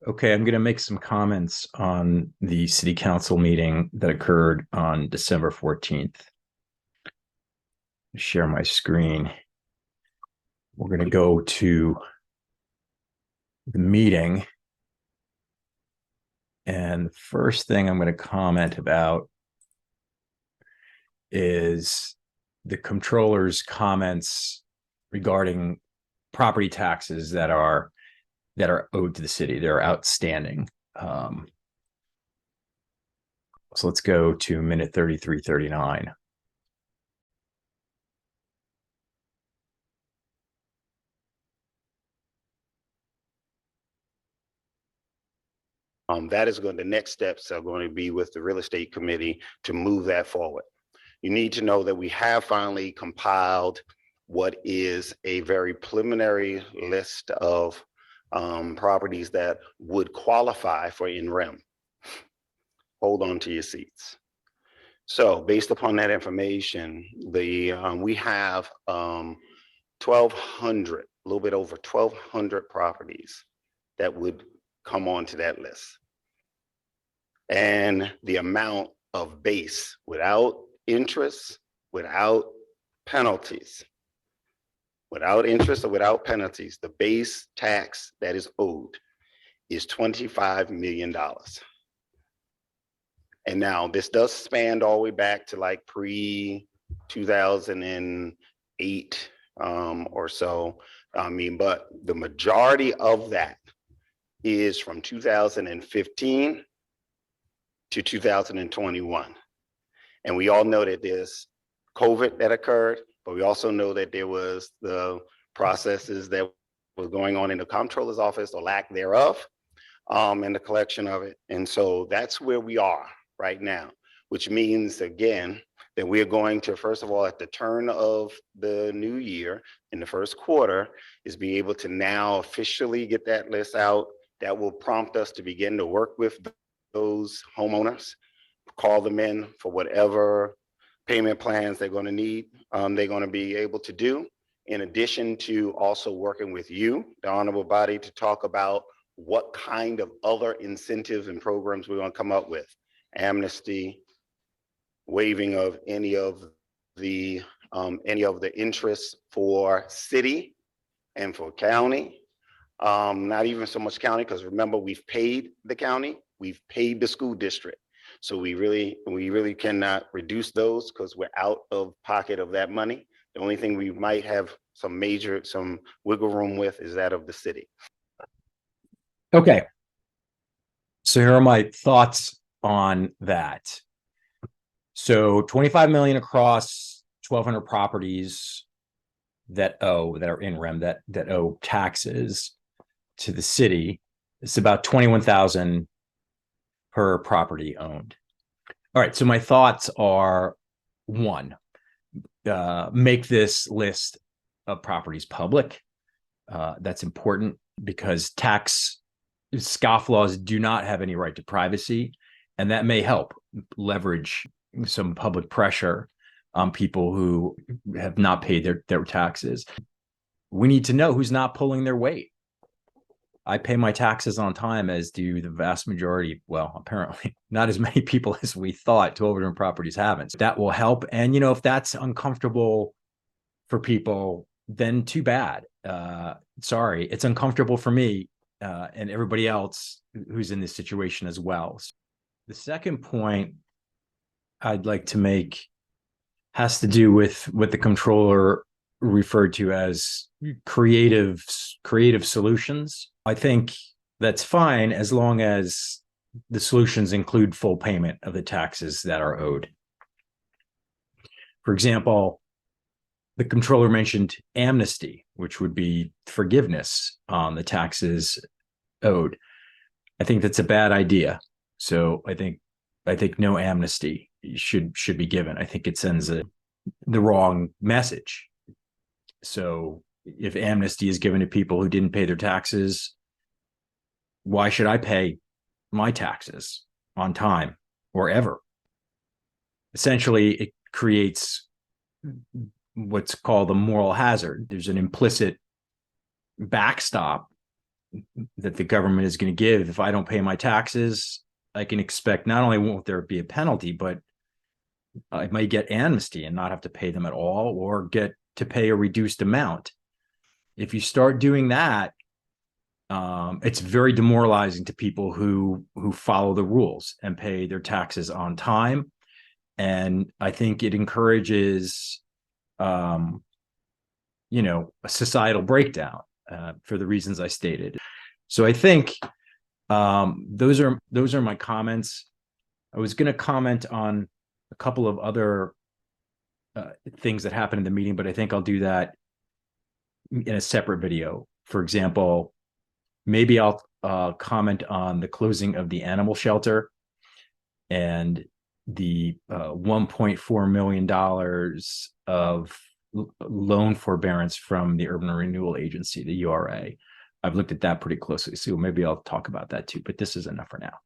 Okay, I'm going to make some comments on the city council meeting that occurred on December 14th. Share my screen. We're going to go to the meeting. And the first thing I'm going to comment about is the comptroller's comments regarding property taxes that are owed to the city. They're outstanding. So let's go to minute 3339. The next steps are going to be with the real estate committee to move that forward. You need to know that we have finally compiled what is a very preliminary list of properties that would qualify for in-rem. Hold on to your seats. So based upon that information, we have 1,200, a little bit over 1,200 properties that would come onto that list. And the amount of base without interest, without penalties, the base tax that is owed is $25 million. And now this does span all the way back to like pre-2008 or so. But the majority of that is from 2015 to 2021. And we all know that there's COVID that occurred, but we also know that there was the processes that were going on in the comptroller's office or lack thereof, and the collection of it. And so that's where we are right now, which means, again, that we are going to, first of all, at the turn of the new year, in the first quarter, is be able to now officially get that list out. That will prompt us to begin to work with those homeowners, call them in for whatever payment plans they're going to need, they're going to be able to do, in addition to also working with you, the honorable body, to talk about what kind of other incentives and programs we're going to come up with. Amnesty, waiving of any of the interests for city and for county. Not even so much county, because remember, we've paid the county, we've paid the school district. So we really cannot reduce those because we're out of pocket of that money. The only thing we might have some wiggle room with is that of the city. Okay. So here are my thoughts on that. So 25 million across 1,200 properties that are in rem that owe taxes to the city. It's about 21,000 per property owned. All right. So my thoughts are: one, make this list of properties public. That's important because tax scofflaws do not have any right to privacy, and that may help leverage some public pressure on people who have not paid their taxes. We need to know who's not pulling their weight. I pay my taxes on time, as do the vast majority. Well, apparently not as many people as we thought. 1,200 properties haven't. That will help. And, if that's uncomfortable for people, then too bad. Sorry, it's uncomfortable for me and everybody else who's in this situation as well. The second point I'd like to make has to do with what the comptroller referred to as creative solutions. I think that's fine as long as the solutions include full payment of the taxes that are owed. For example, the comptroller mentioned amnesty, which would be forgiveness on the taxes owed. I think that's a bad idea. So I think no amnesty should be given. I think it sends the wrong message. So if amnesty is given to people who didn't pay their taxes, why should I pay my taxes on time or ever? Essentially, it creates what's called a moral hazard. There's an implicit backstop that the government is going to give. If I don't pay my taxes, I can expect not only won't there be a penalty, but I might get amnesty and not have to pay them at all, or get to pay a reduced amount. If you start doing that, it's very demoralizing to people who follow the rules and pay their taxes on time. And I think it encourages, a societal breakdown for the reasons I stated. So I think those are my comments. I was going to comment on a couple of other things that happened in the meeting, but I think I'll do that in a separate video. For example, maybe I'll comment on the closing of the animal shelter and the $1.4 million of loan forbearance from the Urban Renewal Agency, the URA. I've looked at that pretty closely, so maybe I'll talk about that too, but this is enough for now.